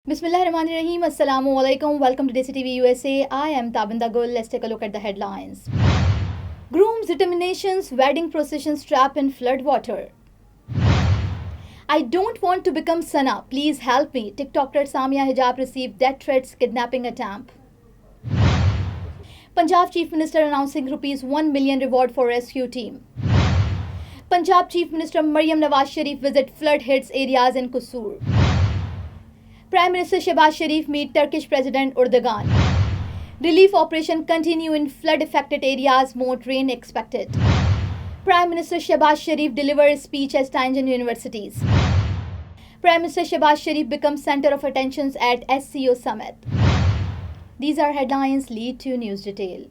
Bismillahirrahmanirrahim. Assalamu alaikum. Welcome to DCTV USA. I am Tabinda Gul. Let's take a look at the headlines. Groom's determinations, wedding processions trap in flood water. I don't want to become Sana. Please help me. TikToker Samia Hijab received death threats, kidnapping attempt. Punjab Chief Minister announcing rupees 1 million reward for rescue team. Punjab Chief Minister Maryam Nawaz Sharif visit flood hits areas in Kusur. Prime Minister Shehbaz Sharif meet Turkish President Erdogan. Relief operation continue in flood-affected areas, more rain expected. Prime Minister Shehbaz Sharif delivers speech at Tangier universities. Prime Minister Shehbaz Sharif becomes center of attention at SCO summit. These are headlines. Lead to news detail.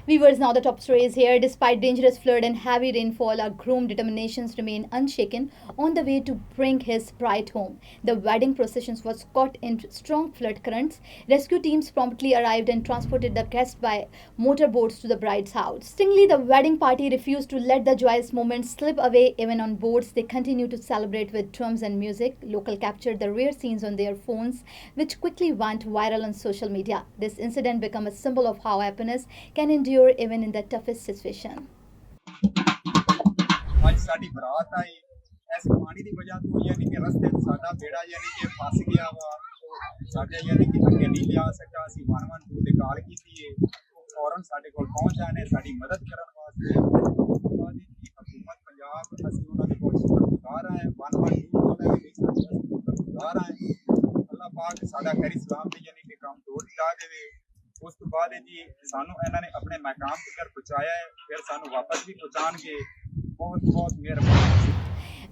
Viewers, now the top story is here. Despite dangerous flood and heavy rainfall, our groom determinations remain unshaken on the way to bring his bride home. The wedding processions was caught in strong flood currents. Rescue teams promptly arrived and transported the guests by motorboats to the bride's house. Stingly, the wedding party refused to let the joyous moment slip away. Even on boats, they continue to celebrate with drums and music. Local captured the rare scenes on their phones, which quickly went viral on social media. This incident became a symbol of how happiness can endure even in the toughest situation. आज साडी बरात आई इस पानी की वजह तो यानी कि रस्ते साडा बेड़ा यानी कि फस गया वा साडे यानी कि अगे नहीं लिया सका सी 112 ते कॉल कीती है फौरन साडे कोल पहुंच आने साडी मदद करन वास्ते हुकूमत पंजाब असि उन्हां दे बहुत शुक्रगुजार हैं 112 वाले भी शुक्रगुजार हैं अल्लाह पाक साडा खैर सलाम ते यानी कि काम तोड़ ला देवे उस तो बाद जी सानू इन्होंने अपने मकाम तक पहुंचाया है फिर सानू वापस भी पहुंचाएंगे बहुत बहुत मेहरबानी.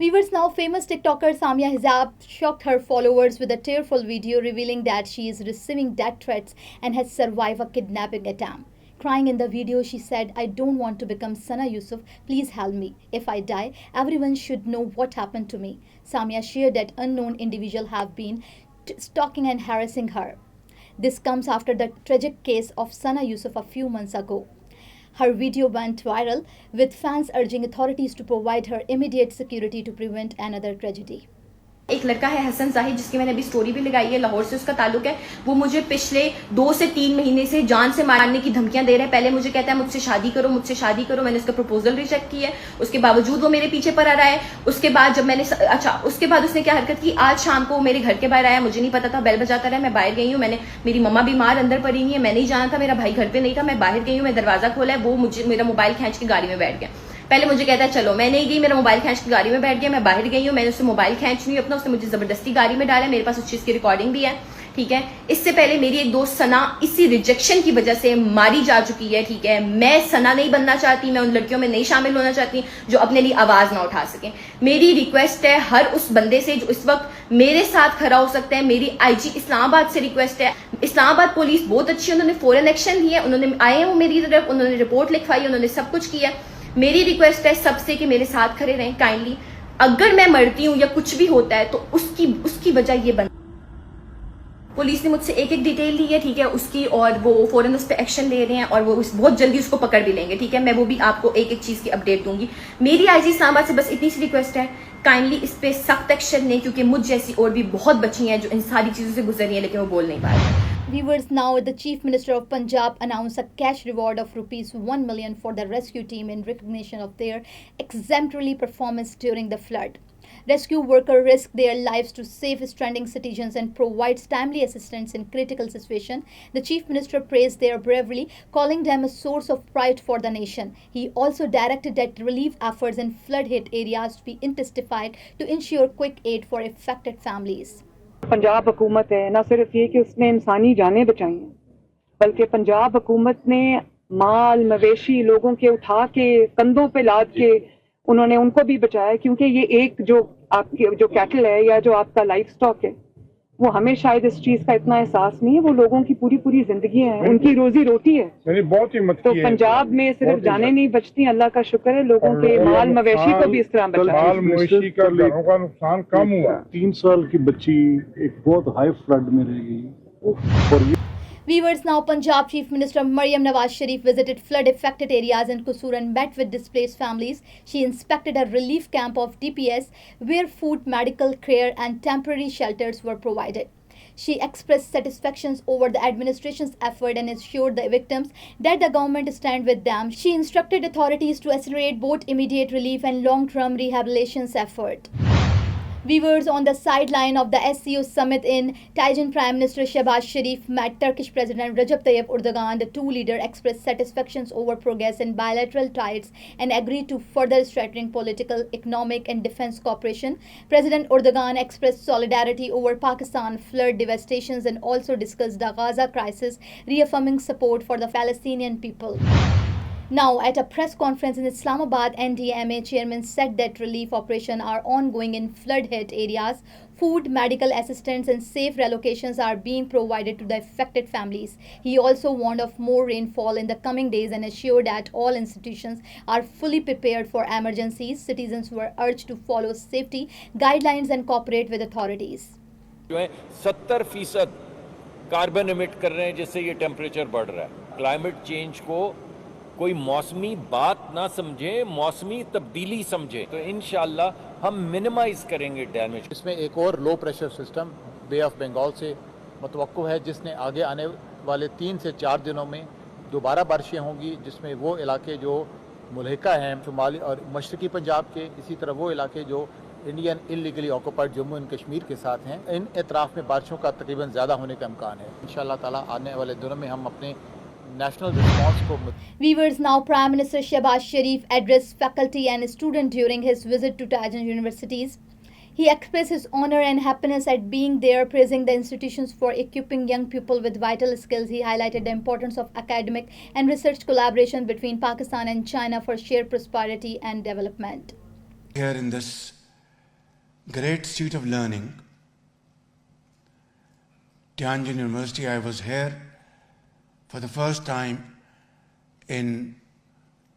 Viewers, now famous TikToker Samia Hijab shocked her followers with a tearful video revealing that she is receiving death threats and has survived a kidnapping attempt. Crying in the video, she said, "I don't want to become Sana Yusuf. Please help me. If I die, everyone should know what happened to me." Samia shared that unknown individual have been stalking and harassing her. This comes after the tragic case of Sana Yusuf a few months ago. Her video went viral, with fans urging authorities to provide her immediate security to prevent another tragedy. एक लड़का है हसन जाहिद जिसकी मैंने अभी story भी लगाई है, लाहौर से उसका ताल्लुक है. वो मुझे पिछले 2 से 3 महीने से जान से मारने की धमकियां दे रहे हैं. पहले मुझे कहता है मुझसे शादी करो, मुझसे शादी करो. मैंने उसका प्रपोजल रिजेक्ट किया है, उसके बावजूद वो मेरे पीछे पड़ रहा है. उसके बाद जब मैंने उसके बाद उसने क्या हरकत की, आज शाम को मेरे घर के बाहर आया, मुझे नहीं पता था, बेल बजाता रहा, मैं बाहर गई हूँ. मेरी मम्मा बीमार अंदर पड़ी हुई है, मैं नहीं जाना था, मेरा भाई घर पे नहीं था, मैं बाहर गई हूँ, मैं दरवाजा खोला है, वो मुझे मेरा मोबाइल खींच के गाड़ी में बैठ गया. पहले मुझे कहता है चलो, मैं नहीं गई, मेरा मोबाइल खींच के गाड़ी में बैठ गया, मैं बाहर गई हूँ, मैंने उससे मोबाइल खींच ली अपना, उसने मुझे जबरदस्ती गाड़ी में डाला. मेरे पास उस चीज की रिकॉर्डिंग भी है, ठीक है. इससे पहले मेरी एक दोस्त सना इसी रिजेक्शन की वजह से मारी जा चुकी है, ठीक है. मैं सना नहीं बनना चाहती, मैं उन लड़कियों में नहीं शामिल होना चाहती जो अपने लिए आवाज ना उठा सके. मेरी रिक्वेस्ट है हर उस बंदे से जो इस वक्त मेरे साथ खड़ा हो सकता है. मेरी आईजी इस्लामाबाद से रिक्वेस्ट है. इस्लामाबाद पुलिस बहुत अच्छी है, उन्होंने फौरन एक्शन लिया, उन्होंने आए हैं वो मेरी तरफ, उन्होंने रिपोर्ट लिखवाई, उन्होंने सब कुछ किया. मेरी रिक्वेस्ट है सबसे कि मेरे साथ खड़े रहें काइंडली. अगर मैं मरती हूं या कुछ भी होता है तो उसकी वजह ये बन. पुलिस ने मुझसे एक डिटेल ली है, ठीक है, उसकी, और वो फौरन उस पर एक्शन ले रहे हैं और वो बहुत जल्दी उसको पकड़ भी लेंगे, ठीक है. मैं वो भी आपको एक चीज की अपडेट दूंगी. मेरी आईजी इस्लामाबाद से बस इतनी सी रिक्वेस्ट है, काइंडली इस पे सख्त एक्शन लें, क्योंकि मुझ जैसी और भी बहुत बच्ची हैं जो इन सारी चीजों से गुजर रही हैं लेकिन वो बोल नहीं पा रही. Viewers, now the Chief Minister of Punjab announced a cash reward of rupees 1 million for the rescue team in recognition of their exemplary performance during the flood. Rescue workers risked their lives to save stranding citizens and provide timely assistance in critical situations. The Chief Minister praised their bravery, calling them a source of pride for the nation. He also directed that relief efforts in flood-hit areas be intensified to ensure quick aid for affected families. Punjab हुकूमत है, ना सिर्फ ये कि उसने इंसानी जानें बचाई हैं, बल्कि पंजाब हुकूमत ने माल मवेशी लोगों के उठा के कंधों पे लाद के उन्होंने उनको भी बचाया. क्योंकि ये एक जो आपके जो कैटल है या जो आपका लाइफ स्टॉक है, वो हमें शायद इस चीज का इतना एहसास नहीं है. वो लोगों की पूरी पूरी जिंदगी है, उनकी रोजी रोटी है. बहुत हिम्मत तो पंजाब में सिर्फ जाने नहीं बचती, अल्लाह का शुक्र है लोगों के माल मवेशी को भी इस तरह बचाया. माल मवेशी का घरों का नुकसान कम हुआ. 3 साल की बच्ची एक बहुत हाई फ्लड में रह गई. और Viewers, now Punjab Chief Minister Maryam Nawaz Sharif visited flood-affected areas in Kusur and met with displaced families. She inspected a relief camp of DPS where food, medical care and temporary shelters were provided. She expressed satisfaction over the administration's effort and assured the victims that the government stands with them. She instructed authorities to accelerate both immediate relief and long-term rehabilitation efforts. Viewers, on the sideline of the SCO summit in Taizan, Prime Minister Shehbaz Sharif met Turkish President Recep Tayyip Erdogan. The two leaders expressed satisfaction over progress in bilateral ties and agreed to further strengthening political, economic and defense cooperation. President Erdogan expressed solidarity over Pakistan flood devastations and also discussed the Gaza crisis, reaffirming support for the Palestinian people. Now, at a press conference in Islamabad, NDMA chairman said that relief operations are ongoing in flood-hit areas. Food, medical assistance and safe relocations are being provided to the affected families. He also warned of more rainfall in the coming days and assured that all institutions are fully prepared for emergencies. Citizens were urged to follow safety guidelines and cooperate with authorities. 70% carbon emit कर रहे हैं, जिससे ये temperature बढ़ रहा है. Climate change को कोई मौसमी बात ना समझे, मौसमी तब्दीली समझे, तो इंशाल्लाह हम मिनिमाइज करेंगे डैमेज. इसमें एक और low pressure system Bay of Bengal से मुतवक्को है, जिसने आगे आने वाले 3 से 4 दिनों में दोबारा बारिशें होंगी, जिसमें वो इलाके जो मुल्हिका हैं शुमाली और मशरकी पंजाब के, इसी तरह वो इलाके जो Indian illegally occupied Jammu and Kashmir के साथ हैं, इन एतराफ़ में बारिशों का तकरीबन ज़्यादा होने का इम्कान है. इंशाअल्लाह ताला आने वाले दिनों में हम अपने national response को. Viewers, now Prime Minister Shehbaz Sharif addressed faculty and students during his visit to Taizan universities. He expressed his honor and happiness at being there, praising the institutions for equipping young people with vital skills. He highlighted the importance of academic and research collaboration between Pakistan and China for shared prosperity and development. Here in this great seat of learning, Tianjin University, I was here for the first time in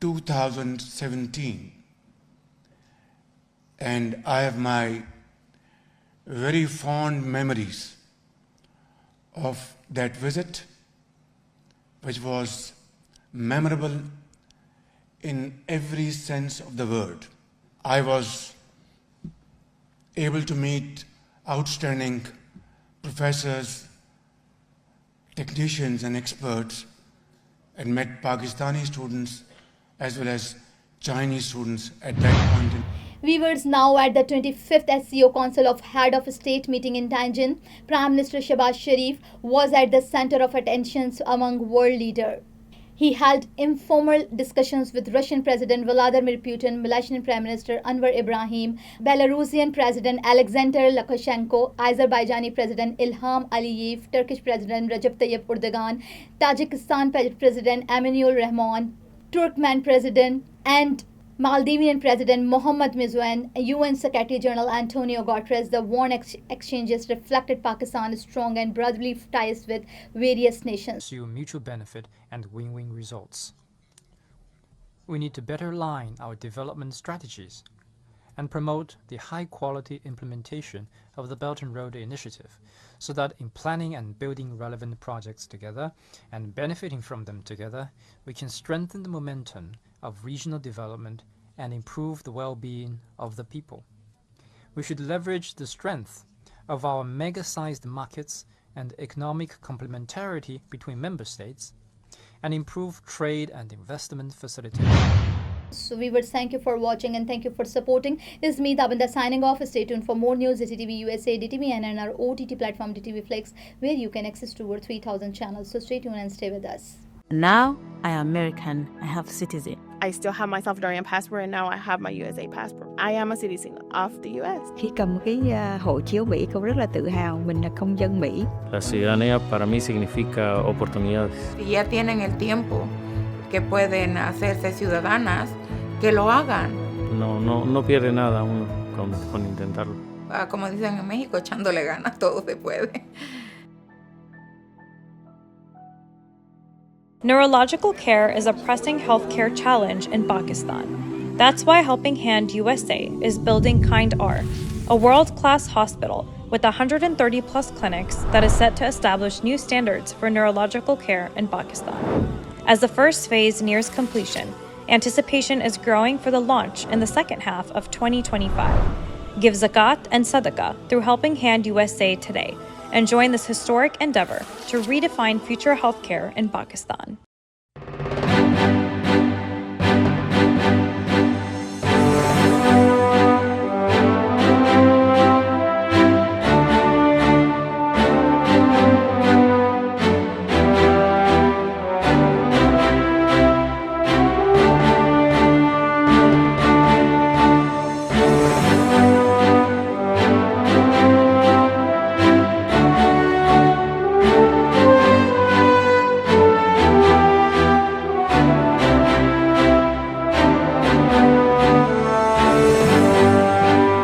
2017, and I have my very fond memories of that visit, which was memorable in every sense of the word. I was able to meet outstanding professors, technicians and experts, and met Pakistani students as well as Chinese students at that point. Viewers, now at the 25th SCO Council of Head of State meeting in Tianjin, Prime Minister Shehbaz Sharif was at the center of attention among world leaders. He held informal discussions with Russian President Vladimir Putin, Malaysian Prime Minister Anwar Ibrahim, Belarusian President Alexander Lukashenko, Azerbaijani President Ilham Aliyev, Turkish President Recep Tayyip Erdogan, Tajikistan President Emmanuel Rahman, Turkmen President and Maldivian President Mohammad Mizwan, UN Secretary General Antonio Guterres. The warm exchanges reflected Pakistan's strong and brotherly ties with various nations. Pursue mutual benefit and win-win results. We need to better align our development strategies and promote the high-quality implementation of the Belt and Road Initiative, so that in planning and building relevant projects together and benefiting from them together, we can strengthen the momentum of regional development and improve the well-being of the people. We should leverage the strength of our mega-sized markets and economic complementarity between member states and improve trade and investment facilitation. So viewers, thank you for watching and thank you for supporting. This is me, Tabinda, signing off. Stay tuned for more news. DTV USA, DTV and our OTT platform DTV Flex, where you can access to over 3,000 channels. So stay tuned and stay with us. Now I am American. I have citizen. I still have my Salvadorian passport and now I have my USA passport. I am a citizen of the US. Khi cầm cái hộ chiếu Mỹ, con rất là tự hào mình là công dân Mỹ. La ciudadanía para mí significa oportunidades. Si ya tienen el tiempo que pueden hacerse ciudadanas, que lo hagan. No pierde nada uno con intentarlo. Como dicen en México, echándole ganas, todo se puede. Neurological care is a pressing healthcare challenge in Pakistan. That's why Helping Hand USA is building Kind R, a world-class hospital with 130 plus clinics that is set to establish new standards for neurological care in Pakistan. As the first phase nears completion, anticipation is growing for the launch in the second half of 2025. Give zakat and sadaqah through Helping Hand USA today and join this historic endeavor to redefine future healthcare in Pakistan.